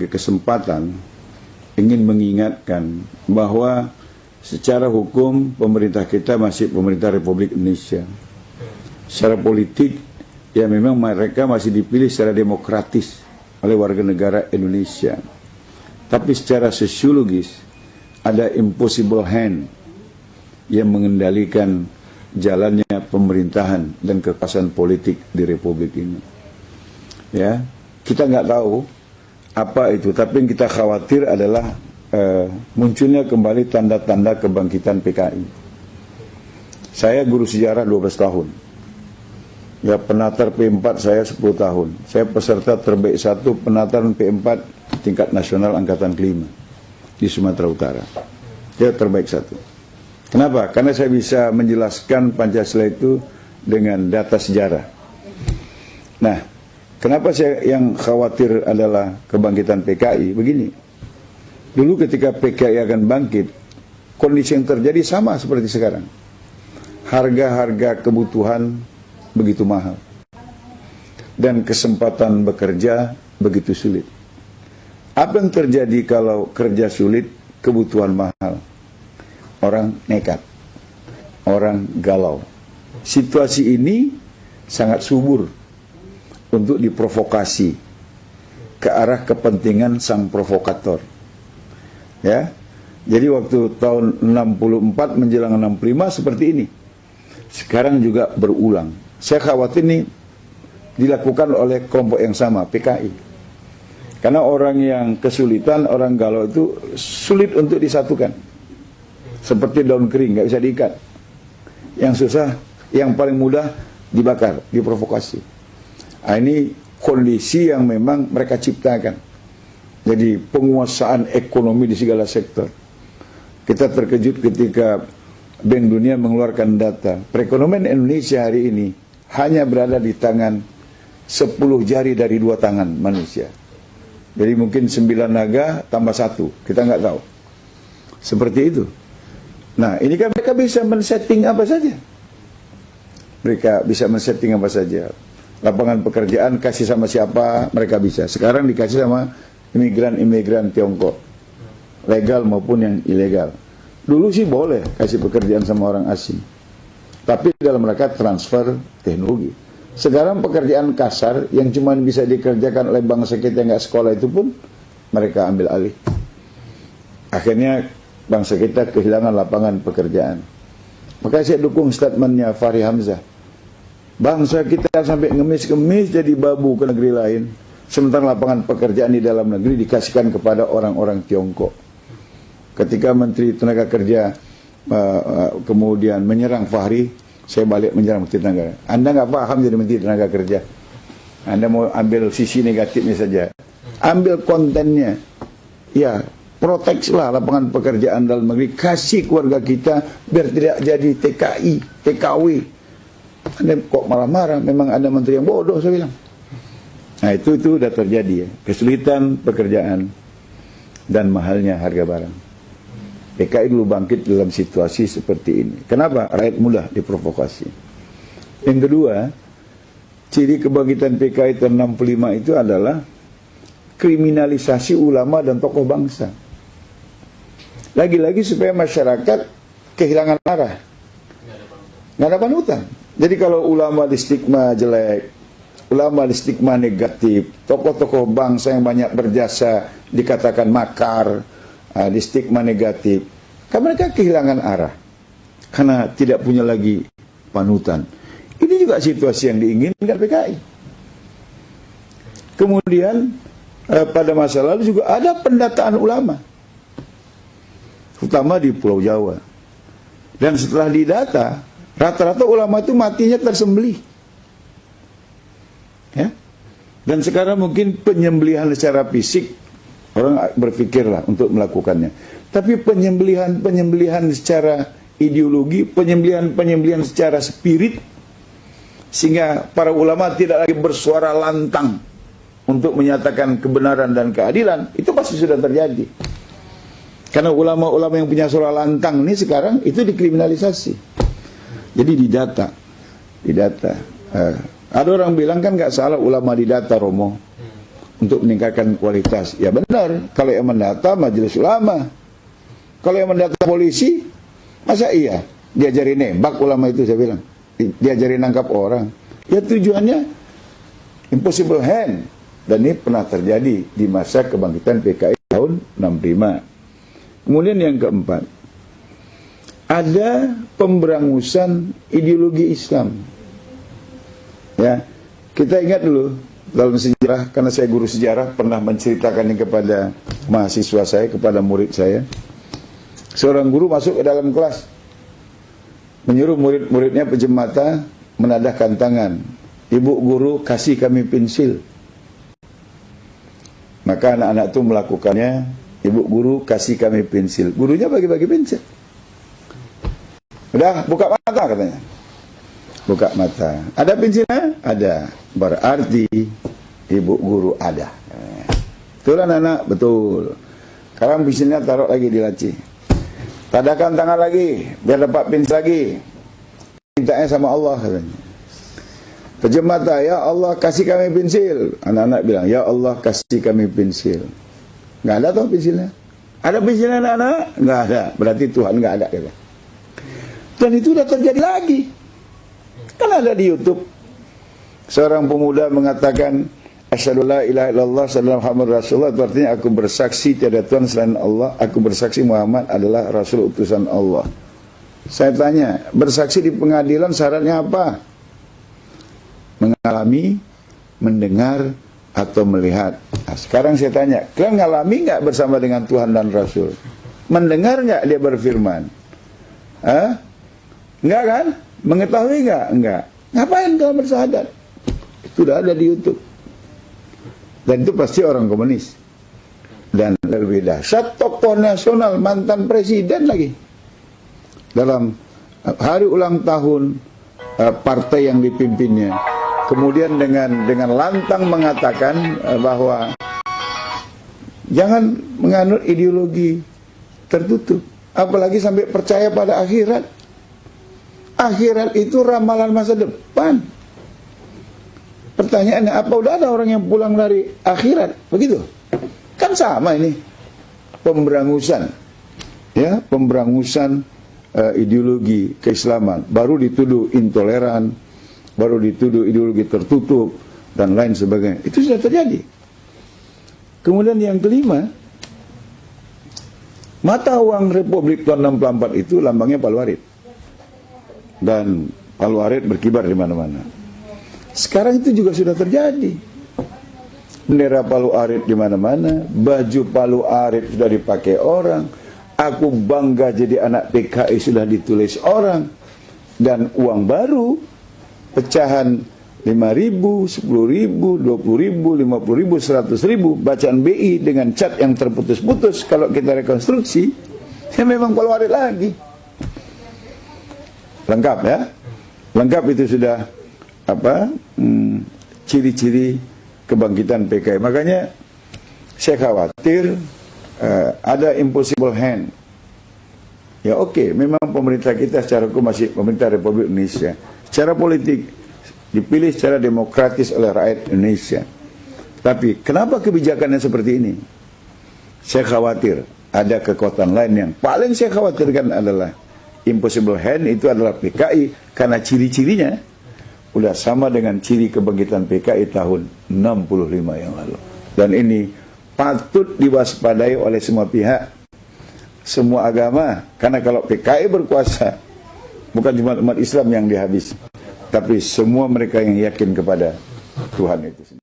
kesempatan ingin mengingatkan bahwa secara hukum pemerintah kita masih pemerintah Republik Indonesia. Secara politik ya memang mereka masih dipilih secara demokratis oleh warga negara Indonesia. Tapi secara sosiologis ada impossible hand yang mengendalikan jalannya pemerintahan dan kekuasaan politik di Republik ini. Ya, kita nggak tahu apa itu, tapi yang kita khawatir adalah munculnya kembali tanda-tanda kebangkitan PKI. Saya guru sejarah 12 tahun. Ya, penatar P4 saya 10 tahun. Saya peserta terbaik 1 penataran P4 tingkat nasional angkatan kelima di Sumatera Utara. Dia terbaik 1. Kenapa? Karena saya bisa menjelaskan Pancasila itu dengan data sejarah. Nah, kenapa saya yang khawatir adalah kebangkitan PKI? Begini, dulu ketika PKI akan bangkit, kondisi yang terjadi sama seperti sekarang. Harga-harga kebutuhan begitu mahal. Dan kesempatan bekerja begitu sulit. Apa yang terjadi kalau kerja sulit, kebutuhan mahal? Orang nekat, orang galau. Situasi ini sangat subur untuk diprovokasi ke arah kepentingan sang provokator. Ya, jadi waktu tahun 64 menjelang 65 seperti ini. Sekarang juga berulang. Saya khawatir ini dilakukan oleh kelompok yang sama, PKI. Karena orang yang kesulitan, orang galau itu sulit untuk disatukan. Seperti daun kering, nggak bisa diikat. Yang susah, yang paling mudah dibakar, diprovokasi. Nah, ini kondisi yang memang mereka ciptakan. Jadi penguasaan ekonomi di segala sektor. Kita terkejut ketika Bank Dunia mengeluarkan data. Perekonomian Indonesia hari ini hanya berada di tangan 10 jari dari 2 tangan manusia. Jadi mungkin 9 naga tambah 1, kita nggak tahu. Seperti itu. Nah, ini kan mereka bisa men-setting apa saja. Mereka bisa men-setting apa saja. Lapangan pekerjaan kasih sama siapa, mereka bisa. Sekarang dikasih sama imigran-imigran Tiongkok. Legal maupun yang ilegal. Dulu sih boleh kasih pekerjaan sama orang asing. Tapi dalam rangka transfer teknologi. Sekarang pekerjaan kasar yang cuma bisa dikerjakan oleh bangsa kita yang nggak sekolah itu pun mereka ambil alih. Akhirnya bangsa kita kehilangan lapangan pekerjaan. Maka saya dukung statementnya Fahri Hamzah. Bangsa kita sampai ngemis-ngemis jadi babu ke negeri lain, sementara lapangan pekerjaan di dalam negeri dikasihkan kepada orang-orang Tiongkok. Ketika Menteri Tenaga Kerja kemudian menyerang Fahri, saya balik menyerang Menteri Tenaga. Anda nggak paham jadi Menteri Tenaga Kerja. Anda mau ambil sisi negatifnya saja. Ambil kontennya. Ya, proteksilah lapangan pekerjaan dalam negeri, kasih keluarga kita biar tidak jadi TKI, TKW. Anda kok marah-marah? Memang ada menteri yang bodoh, saya bilang. Nah, itu sudah terjadi ya. Kesulitan pekerjaan dan mahalnya harga barang. PKI dulu bangkit dalam situasi seperti ini. Kenapa? Rakyat mudah diprovokasi. Yang kedua, ciri kebangkitan PKI tahun 65 itu adalah kriminalisasi ulama dan tokoh bangsa. Lagi-lagi supaya masyarakat kehilangan arah, nggak ada panutan. Jadi kalau ulama di stigma jelek, ulama di stigma negatif, tokoh-tokoh bangsa yang banyak berjasa dikatakan makar, di stigma negatif, kan mereka kehilangan arah karena tidak punya lagi panutan. Ini juga situasi yang diinginkan PKI. Kemudian pada masa lalu juga ada pendataan ulama, terutama di Pulau Jawa. Dan setelah didata, rata-rata ulama itu matinya tersembelih. Ya? Dan sekarang mungkin penyembelihan secara fisik, orang berpikirlah untuk melakukannya. Tapi penyembelihan secara ideologi, penyembelihan secara spirit, sehingga para ulama tidak lagi bersuara lantang untuk menyatakan kebenaran dan keadilan, itu pasti sudah terjadi. Karena ulama-ulama yang punya suara lantang ini sekarang itu dikriminalisasi. Jadi didata. Ada orang bilang kan nggak salah ulama didata, Romo. untuk meningkatkan kualitas. Ya benar, kalau yang mendata majelis ulama. Kalau yang mendata polisi, masa iya diajari nembak ulama itu, saya bilang. Diajari nangkap orang. Ya tujuannya impossible hand. Dan ini pernah terjadi di masa kebangkitan PKI tahun 65. Kemudian yang keempat, ada pemberangusan ideologi Islam. Ya, kita ingat dulu dalam sejarah, karena saya guru sejarah, pernah menceritakannya kepada mahasiswa saya, kepada murid saya. Seorang guru masuk ke dalam kelas, menyuruh murid-muridnya pinjam mata, menadahkan tangan. Ibu guru kasih kami pensil. Maka anak-anak itu melakukannya. Ibu guru kasih kami pensil. Gurunya bagi-bagi pensil. Udah, buka mata katanya. Buka mata. Ada pensilnya? Ada. Berarti ibu guru ada. Betul anak-anak? Betul. Sekarang pensilnya taruh lagi di laci. Tadahkan tangan lagi, biar dapat pensil lagi. Mintanya sama Allah katanya. Pejam mata, ya Allah kasih kami pensil. Anak-anak bilang, ya Allah kasih kami pensil. Nggak ada toh pensilnya? Ada pensilnya anak-anak? Nggak ada. Berarti Tuhan nggak ada. Kata. Dan itu sudah terjadi lagi. Kan ada di YouTube. Seorang pemuda mengatakan, asyhadu la ilaha illallah sallallahu Muhammad Rasulullah, itu artinya aku bersaksi tiada Tuhan selain Allah, aku bersaksi Muhammad adalah Rasul utusan Allah. Saya tanya, bersaksi di pengadilan syaratnya apa? Mengalami, mendengar, atau melihat. Nah, sekarang saya tanya, kalian ngalami nggak bersama dengan Tuhan dan Rasul? Mendengar nggak dia berfirman? Hah? Enggak kan? Mengetahui nggak? Enggak. Ngapain kalian bersahadat? Itu sudah ada di YouTube. Dan itu pasti orang komunis. Dan lebih dahsyat, tokoh nasional, mantan presiden lagi. Dalam hari ulang tahun partai yang dipimpinnya. Kemudian dengan lantang mengatakan bahwa jangan menganut ideologi tertutup. Apalagi sampai percaya pada akhirat. Akhirat itu ramalan masa depan. Pertanyaannya, apa udah ada orang yang pulang dari akhirat? Begitu? Kan sama ini. Pemberangusan. Ya, pemberangusan ideologi keislaman. Baru dituduh intoleran, baru dituduh ideologi tertutup, dan lain sebagainya. Itu sudah terjadi. Kemudian yang kelima, mata uang Republik tahun 64 itu lambangnya Palu Arit. Dan Palu Arit berkibar di mana-mana. Sekarang itu juga sudah terjadi. Bendera Palu Arit di mana-mana, baju Palu Arit sudah dipakai orang. Aku bangga jadi anak PKI sudah ditulis orang. Dan uang baru, pecahan 5.000, 10.000, 20.000, 50.000, 100.000, bacaan BI dengan cat yang terputus-putus. Kalau kita rekonstruksi, ya memang Palu Arit lagi. Lengkap ya, lengkap itu sudah ciri-ciri kebangkitan PKI. Makanya saya khawatir ada impossible hand. Ya oke, memang pemerintah kita secara hukum masih pemerintah Republik Indonesia. Secara politik dipilih secara demokratis oleh rakyat Indonesia. Tapi kenapa kebijakannya seperti ini? Saya khawatir ada kekuatan lain yang paling saya khawatirkan adalah impossible hand itu adalah PKI, karena ciri-cirinya udah sama dengan ciri kebangkitan PKI tahun 65 yang lalu. Dan ini patut diwaspadai oleh semua pihak, semua agama. Karena kalau PKI berkuasa, bukan cuma umat Islam yang dihabis, tapi semua mereka yang yakin kepada Tuhan itu sendiri.